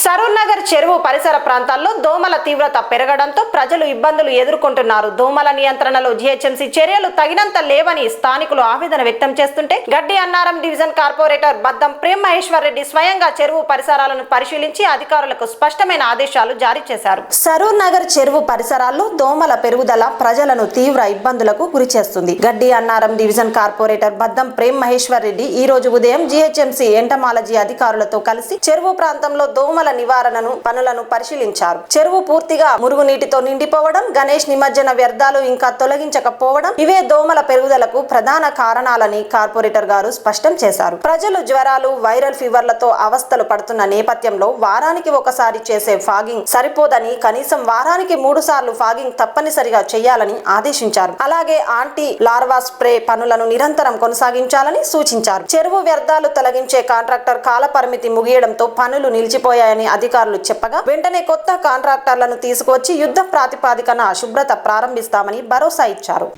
సరూర్ నగర్ చెరువు పరిసర ప్రాంతాల్లో దోమల తీవ్రత పెరగడంతో ప్రజలు ఇబ్బందులు ఎదుర్కొంటున్నారు. దోమల నియంత్రణలో జీహెచ్ఎంసీ చర్యలు తగినంత లేవని స్థానికులు ఆవేదన వ్యక్తం చేస్తుంటే గడ్డి అన్నారం డివిజన్ కార్పొరేటర్ బద్దం ప్రేమ్ మహేశ్వర్ రెడ్డి స్వయంగా చెరువు పరిసరాలను పరిశీలించి అధికారులకు స్పష్టమైన ఆదేశాలు జారీ చేశారు. సరూర్ నగర్ చెరువు పరిసరాల్లో దోమల పెరుగుదల ప్రజలను తీవ్ర ఇబ్బందులకు గురిచేస్తుంది. గడ్డి అన్నారం డివిజన్ కార్పొరేటర్ బద్దం ప్రేమ్ మహేశ్వర్ రెడ్డి ఈ రోజు ఉదయం జీహెచ్ఎంసీ ఎంటమాలజీ అధికారులతో కలిసి చెరువు ప్రాంతంలో దోమల నివారణను పనులను పరిశీలించారు. చెరువు పూర్తిగా మురుగునీటితో నిండిపోవడం, గణేష్ నిమజ్జన వ్యర్థాలు ఇంకా తొలగించకపోవడం ఇవే దోమల పెరుగుదలకు ప్రధాన కారణాలని కార్పొరేటర్ గారు స్పష్టం చేశారు. ప్రజలు జ్వరాలు, వైరల్ ఫీవర్లతో అవస్థలు పడుతున్న నేపథ్యంలో వారానికి ఒకసారి చేసే ఫాగింగ్ సరిపోదని కనీసం వారానికి 3 సార్లు ఫాగింగ్ తప్పనిసరిగా చేయాలని ఆదేశించారు. అలాగే యాంటీ లార్వా స్ప్రే పనులను నిరంతరం కొనసాగించాలని సూచించారు. చెరువు వ్యర్థాలు తొలగించే కాంట్రాక్టర్ కాల పరిమితి ముగియడంతో పనులు నిలిచిపోయాయని అధికారులు చెప్పగా వెంటనే కొత్త కాంట్రాక్టర్లను తీసుకొచ్చి యుద్ధ ప్రాతిపాదికన శుభ్రత ప్రారంభిస్తామని భరోసా ఇచ్చారు.